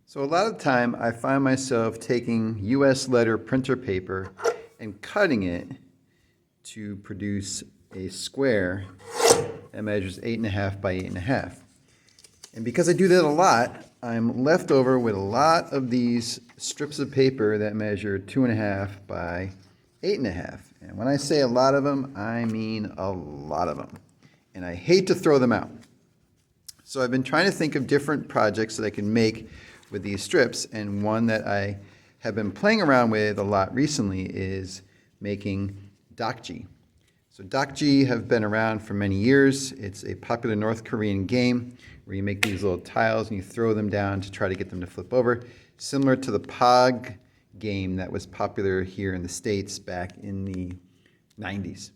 So a lot of the time I find myself taking US letter printer paper and cutting it to produce a square that measures 8.5 by 8.5. And because I do that a lot, I'm left over with a lot of these strips of paper that measure 2.5 by 8.5. And when I say a lot of them, I mean a lot of them. And I hate to throw them out. So I've been trying to think of different projects that I can make with these strips, and one that I have been playing around with a lot recently is making Ddakji. So Ddakji have been around for many years. It's a popular North Korean game where you make these little tiles and you throw them down to try to get them to flip over, similar to the Pog game that was popular here in the States back in the 90s.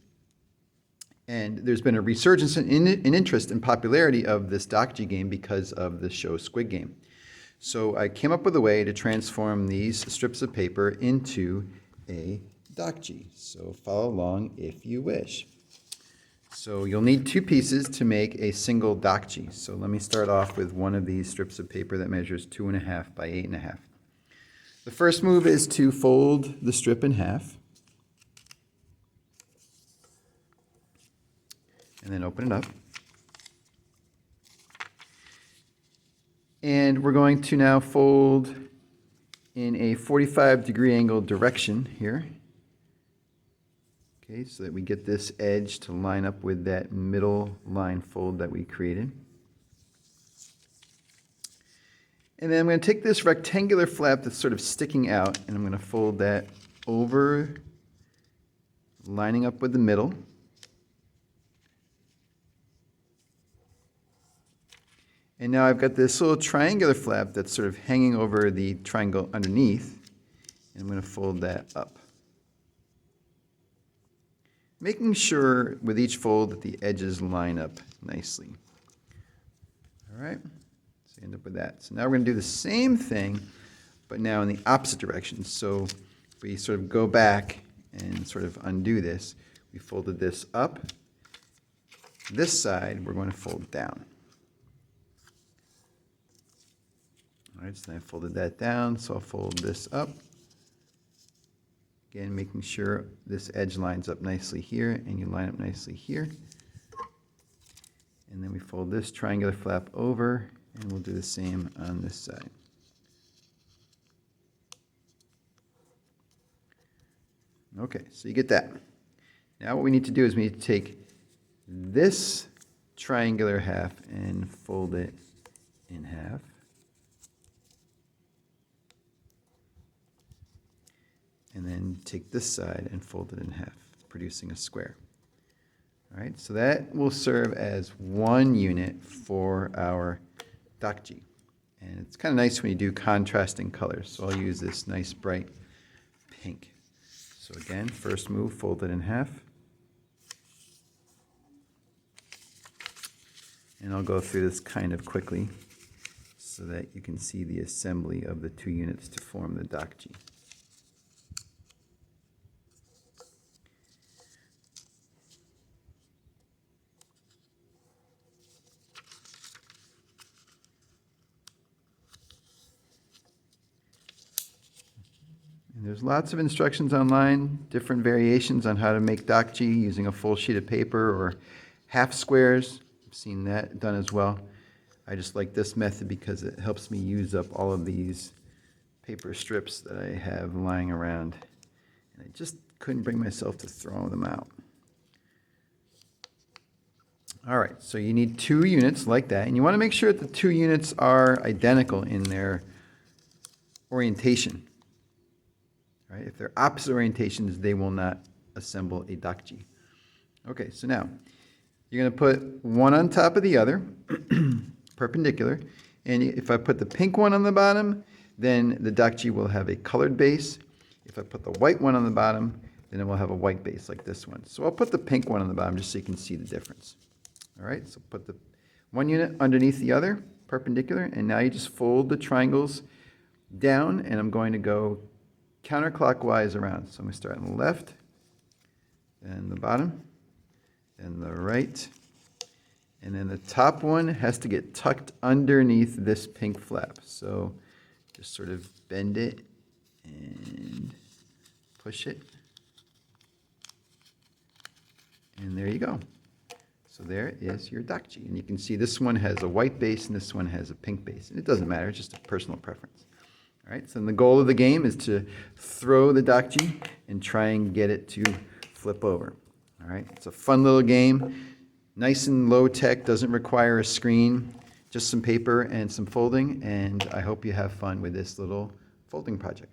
And there's been a resurgence in interest and popularity of this Ddakji game because of the show Squid Game. So I came up with a way to transform these strips of paper into a Ddakji. So follow along if you wish. So you'll need two pieces to make a single Ddakji. So let me start off with one of these strips of paper that measures 2.5 by 8.5. The first move is to fold the strip in half. And then open it up. And we're going to now fold in a 45-degree angle direction here. Okay, so that we get this edge to line up with that middle line fold that we created. And then I'm going to take this rectangular flap that's sort of sticking out, and I'm going to fold that over, lining up with the middle. And now I've got this little triangular flap that's sort of hanging over the triangle underneath, and I'm going to fold that up. Making sure with each fold that the edges line up nicely. All right, so end up with that. So now we're going to do the same thing, but now in the opposite direction. So if we sort of go back and sort of undo this, we folded this up. This side we're going to fold down. All right, so I folded that down, so I'll fold this up. Again, making sure this edge lines up nicely here, and you line up nicely here. And then we fold this triangular flap over, and we'll do the same on this side. Okay, so you get that. Now what we need to do is we need to take this triangular half and fold it in half. And then take this side and fold it in half, producing a square. All right, so that will serve as one unit for our Ddakji. And it's kind of nice when you do contrasting colors, so I'll use this nice bright pink. So again, first move, fold it in half. And I'll go through this kind of quickly so that you can see the assembly of the two units to form the Ddakji. And there's lots of instructions online, different variations on how to make Ddakji using a full sheet of paper or half squares. I've seen that done as well. I just like this method because it helps me use up all of these paper strips that I have lying around. And I just couldn't bring myself to throw them out. All right, so you need two units like that, and you want to make sure that the two units are identical in their orientation. Right? If they're opposite orientations, they will not assemble a Ddakji. Okay, so now you're going to put one on top of the other, perpendicular. And if I put the pink one on the bottom, then the Ddakji will have a colored base. If I put the white one on the bottom, then it will have a white base like this one. So I'll put the pink one on the bottom just so you can see the difference. All right, so put the one unit underneath the other, perpendicular, and now you just fold the triangles down, and I'm going to go counterclockwise around. So I'm going to start on the left, then the bottom, then the right, and then the top one has to get tucked underneath this pink flap. So Just sort of bend it and push it. And there you go. So there is your Ddakji. And you can see this one has a white base and this one has a pink base. And it doesn't matter, it's just a personal preference. All right, so then the goal of the game is to throw the Ddakji and try and get it to flip over. All right, it's a fun little game. Nice and low tech, doesn't require a screen, just some paper and some folding. And I hope you have fun with this little folding project.